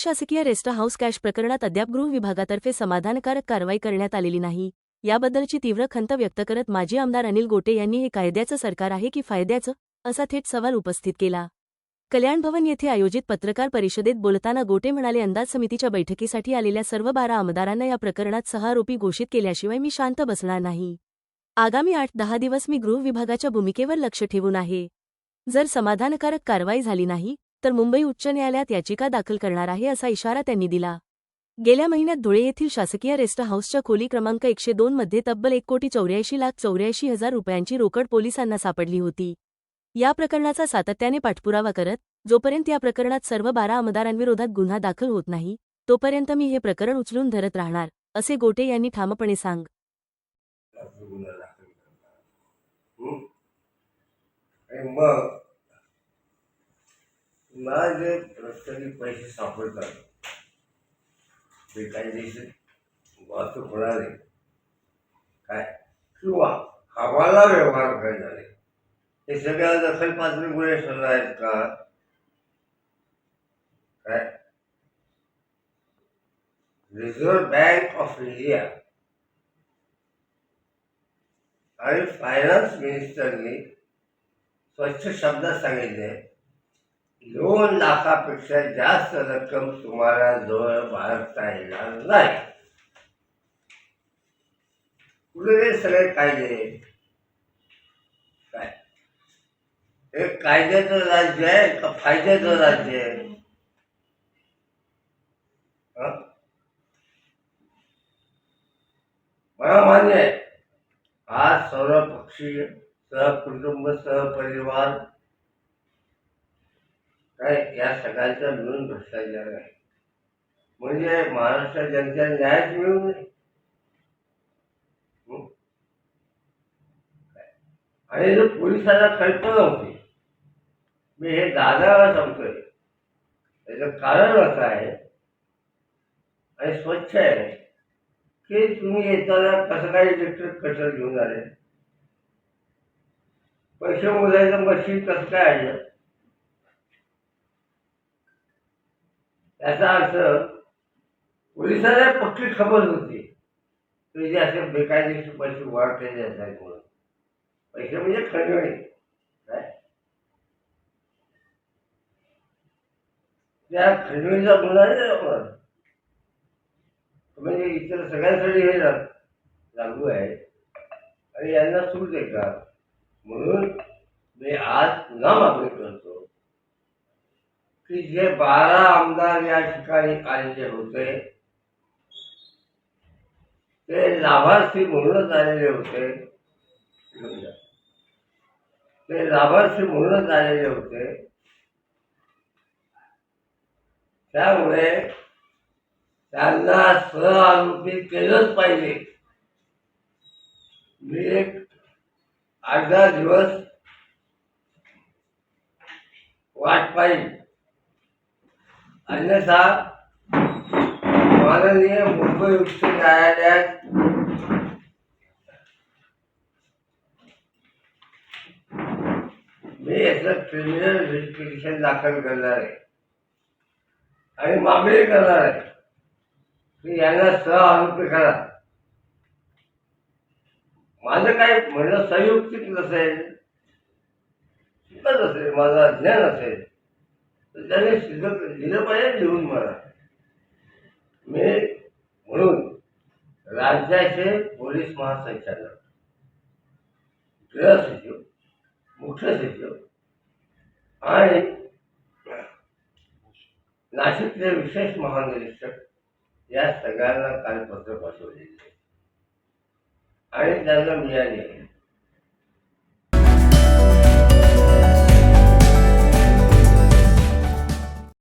शासकीय rest house cash प्रकरणात अद्याप गृह विभागातर्फे समाधानकारक कारवाई करण्यात आलेली नाही. याबद्दलची तीव्र खंत व्यक्त करत माजी आमदार अनिल गोटे यांनी हे कायद्याचं सरकार आहे की फायद्याचं असा थेट सवाल उपस्थित केला. कल्याण भवन येथे आयोजित पत्रकार परिषदेत बोलताना गोटे म्हणाले, अंदाज समितीच्या बैठकीसाठी आलेल्या सर्व 12 आमदारांना या प्रकरणात 6 आरोपी घोषित केल्याशिवाय मी शांत बसणार नाही. आगामी 8-10 दिवस मी गृह विभागाच्या भूमिकेवर लक्ष ठेवून आहे. जर समाधानकारक कारवाई झाली नाही तर मुंबई उच्च न्यायालयात याचिका दाखल करणार आहे असा इशारा त्यांनी दिला. गेल्या महिन्यात धुळे येथील शासकीय रेस्ट हाऊसच्या खोली क्रमांक 102 मध्ये तब्बल 1,84,84,00,000 रुपयांची रोकड पोलिसांना सापडली होती. या प्रकरणाचा सातत्याने पाठपुरावा करत जोपर्यंत या प्रकरणात सर्व 12 आमदारांविरोधात गुन्हा दाखल होत नाही तोपर्यंत मी हे प्रकरण उचलून धरत राहणार, असे गोटे यांनी ठामपणे सांग. जे रस्त्याने पैसे सापडतात बेकायदेशीर वाहतूक होणारे काय किंवा हवाला व्यवहार करणारे हे सगळ्या दखल पात्र गुन्हे ठरले आहेत का? काय रिझर्व्ह बँक ऑफ इंडिया आणि फायनान्स मिनिस्टरनी स्वच्छ शब्दात सांगितले, 2 लाखापेक्षा जास्त रक्कम तुम्हाला जवळ बाळगता येणार नाही. कुठे सगळे कायदे काय हे कायद्याचं राज्य आहे का फायद्याचं राज्य आहे? मला मान्य आहे आज सर्वपक्षीय सहकुटुंब सहपरिवार काय या सगळ्यांचा मिळून भ्रष्टाचार आहे, म्हणजे महाराष्ट्र जनतेला न्यायच मिळू नये. आणि जर पोलिसांना कल्पना होती, मी हे दादाला सांगतोय, त्याचं कारण असं आहे आणि स्वच्छ आहे की तुम्ही येताना कसं काही इलेक्ट्रिक कटर घेऊन आले, पैसे मोजायचं मशीन कसं काय आणलं, याचा अर्थ पोलिसांना पक्की खबर होती की जे असे बेकायदेशीर पैसे वाढलेले आहेत म्हणून. पैसे म्हणजे खंडणी काय त्या खंडणीचा गुन्हा नाही म्हणजे इतर सगळ्यांसाठी हे लागू आहे आणि यांना सूट आहे का? म्हणून मी आज पुन्हा मागणी करतो की जे 12 आमदार या ठिकाणी आलेले होते ते लाभार्थी म्हणूनच आलेले होते, ते लाभार्थी म्हणूनच आलेले होते. त्यामुळे त्यांना सहआरोपी केलंच पाहिजे. मी एक 8-10 दिवस वाट पाहिजे, अन्यथा माननीय मुंबई उच्च न्यायालयात मी याचं क्रिमिनल व्हेरिफिकेशन दाखल करणार आहे आणि मागणी करणार आहे की यांना सहआरोपी करा. माझं काय म्हणणं संयुक्तिक नसेल, चुकत असेल, माझं अज्ञान असेल तर त्याने सिद्ध दिलं पाहिजे लिहून मला. मी म्हणून राज्याचे पोलीस महासंचालक, गृह सचिव, मुख्य सचिव आणि नाशिकचे विशेष महानिरीक्षक या सगळ्यांना काल पत्र पाठवलेले आणि त्यांना मिळाले आहे